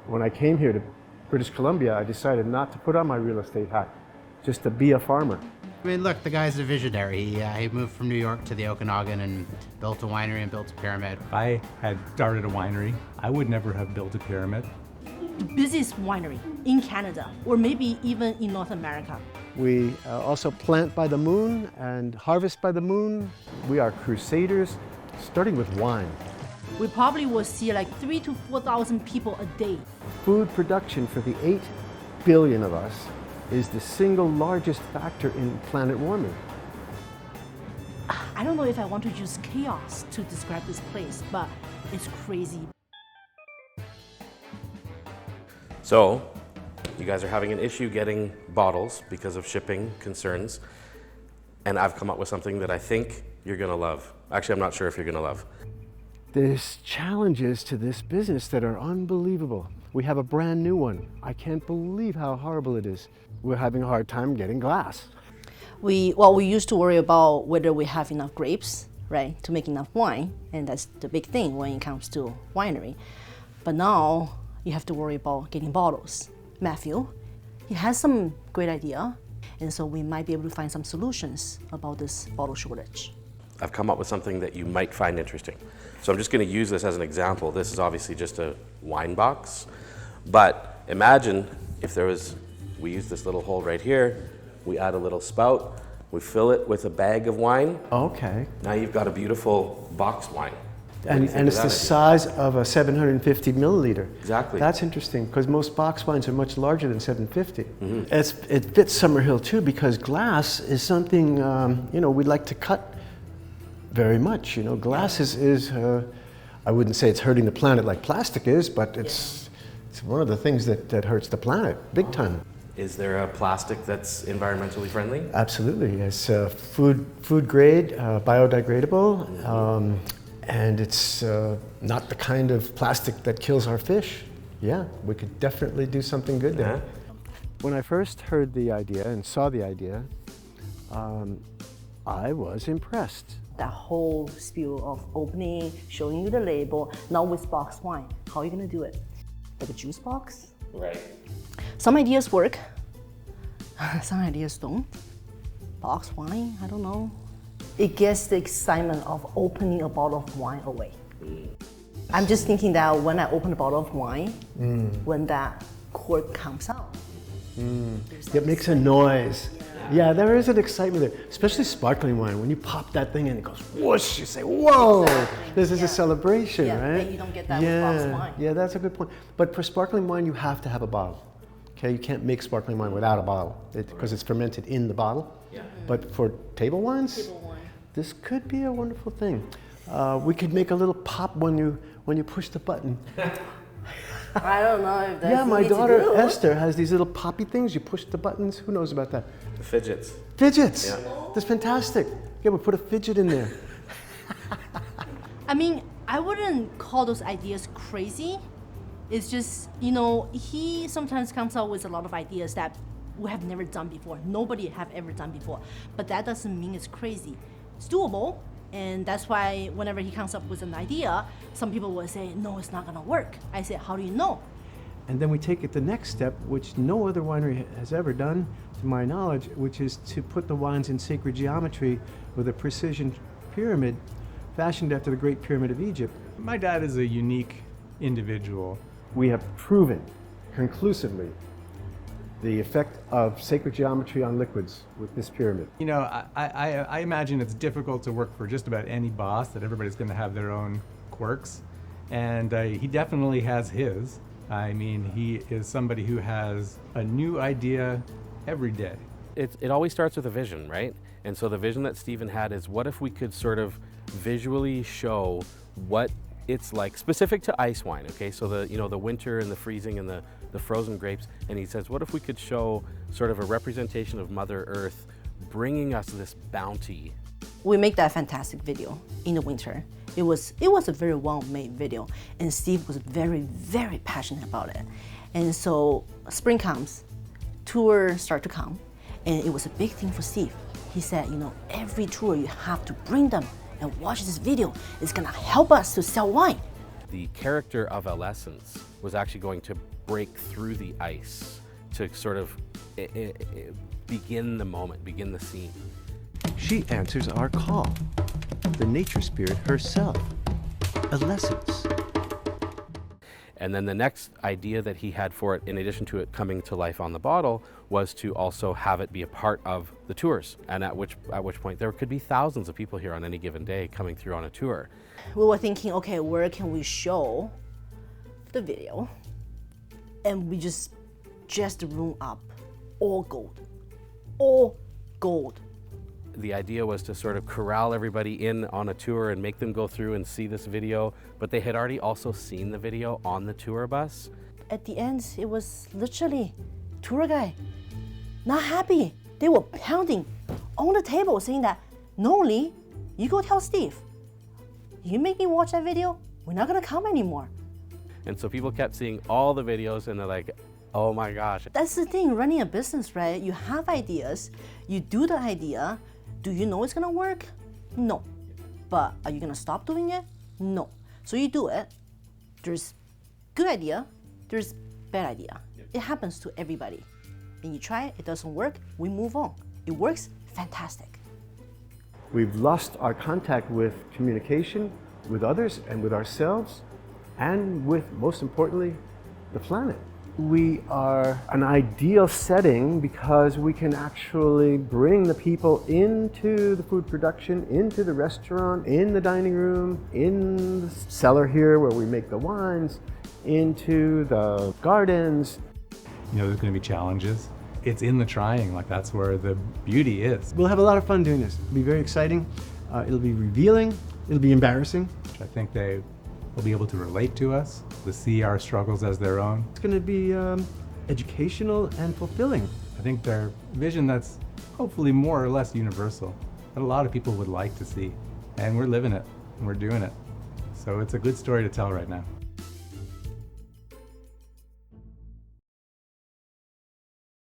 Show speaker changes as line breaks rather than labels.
When I came here to British Columbia, I decided not to put on my real estate hat, just to be a farmer.
I mean, look, the guy's a visionary. He moved from New York to the Okanagan and built a winery and built a pyramid.
If I had started a winery, I would never have built a pyramid.
The busiest winery in Canada, or maybe even in North America.
We also plant by the moon and harvest by the moon. We are crusaders, starting with wine.
We probably will see like 3,000 to 4,000 people a day.
Food production for the 8 billion of us is the single largest factor in planet warming.
I don't know if I want to use chaos to describe this place, but it's crazy.
So, you guys are having an issue getting bottles because of shipping concerns, and I've come up with something that I think you're gonna love. Actually, I'm not sure if you're gonna love.
There's challenges to this business that are unbelievable. We have a brand new one. I can't believe how horrible it is. We're having a hard time getting glass.
We used to worry about whether we have enough grapes, right, to make enough wine, and that's the big thing when it comes to winery. But now you have to worry about getting bottles. Matthew, he has some great idea, and so we might be able to find some solutions about this bottle shortage.
I've come up with something that you might find interesting. So I'm just gonna use this as an example. This is obviously just a wine box, but imagine if there was, we use this little hole right here, we add a little spout, we fill it with a bag of wine.
Okay.
Now you've got a beautiful box wine.
And it's the size of a 750 milliliter.
Exactly.
That's interesting, because most box wines are much larger than 750. It fits Summerhill too, because glass is something, we'd like to cut very much. Glass is I wouldn't say it's hurting the planet like plastic is, but it's one of the things that hurts the planet, big time.
Is there a plastic that's environmentally friendly?
Absolutely. It's food grade, biodegradable, and it's not the kind of plastic that kills our fish. Yeah, we could definitely do something good there. When I first heard the idea and saw the idea, I was impressed.
That whole spiel of opening, showing you the label, now with box wine. How are you gonna do it? Like a juice box?
Right.
Some ideas work, some ideas don't. Box wine, I don't know. It gets the excitement of opening a bottle of wine away. I'm just thinking that when I open a bottle of wine, when that cork comes out,
it makes a noise. Yeah, there is an excitement there, especially sparkling wine. When you pop that thing in, it goes whoosh, you say, whoa, this is a celebration, right?
Yeah, you don't get that with box wine.
Yeah, that's a good point. But for sparkling wine, you have to have a bottle. Okay, you can't make sparkling wine without a bottle because it's fermented in the bottle. Yeah. But for table wines, this could be a wonderful thing. We could make a little pop when you push the button.
I don't know if that's
my daughter Esther has these little poppy things. You push the buttons. Who knows about that?
The fidgets.
Fidgets.
Yeah.
That's fantastic. Yeah, we'll put a fidget in there.
I mean, I wouldn't call those ideas crazy. It's just, he sometimes comes out with a lot of ideas that we have never done before. Nobody have ever done before. But that doesn't mean it's crazy. It's doable. And that's why whenever he comes up with an idea, some people will say, no, it's not gonna work. I say, how do you know?
And then we take it the next step, which no other winery has ever done, to my knowledge, which is to put the wines in sacred geometry with a precision pyramid fashioned after the Great Pyramid of Egypt.
My dad is a unique individual.
We have proven conclusively the effect of sacred geometry on liquids with this pyramid.
I imagine it's difficult to work for just about any boss, that everybody's going to have their own quirks. And he definitely has his. I mean, he is somebody who has a new idea every day.
It always starts with a vision, right? And so the vision that Stephen had is, what if we could sort of visually show what it's like, specific to ice wine, okay? So the winter and the freezing and the frozen grapes. And he says, what if we could show sort of a representation of Mother Earth bringing us this bounty?
We make that fantastic video in the winter. It was a very well-made video, and Steve was very, very passionate about it. And so spring comes, tours start to come, and it was a big thing for Steve. He said, every tour you have to bring them and watch this video. It's gonna help us to sell wine.
the character of Alessence was actually going to break through the ice to sort of begin the moment, begin the scene.
She answers our call. The nature spirit herself, Alessence.
And then the next idea that he had for it, in addition to it coming to life on the bottle, was to also have it be a part of the tours. And at which point there could be thousands of people here on any given day coming through on a tour.
We were thinking, okay, where can we show the video? And we just dressed the room up, all gold, all gold.
The idea was to sort of corral everybody in on a tour and make them go through and see this video, but they had already also seen the video on the tour bus.
At the end, it was literally tour guide, not happy. They were pounding on the table saying that, no, Lee, you go tell Steve. You make me watch that video, we're not gonna come anymore.
And so people kept seeing all the videos and they're like, oh my gosh.
That's the thing, running a business, right? You have ideas, you do the idea. Do you know it's gonna work? No. But are you gonna stop doing it? No. So you do it. There's good idea, there's bad idea. It happens to everybody. And you try it, it doesn't work, we move on. It works, fantastic.
We've lost our contact with communication, with others, and with ourselves, and with, most importantly, the planet. We are an ideal setting because we can actually bring the people into the food production, into the restaurant, in the dining room, in the cellar here where we make the wines, into the gardens.
You know, there's going to be challenges. It's in the trying, like that's where the beauty is.
We'll have a lot of fun doing this. It'll be very exciting. It'll be revealing. It'll be embarrassing.
I think they will be able to relate to us, to see our struggles as their own.
It's going to be educational and fulfilling.
I think their vision that's hopefully more or less universal, that a lot of people would like to see. And we're living it, and we're doing it. So it's a good story to tell right now.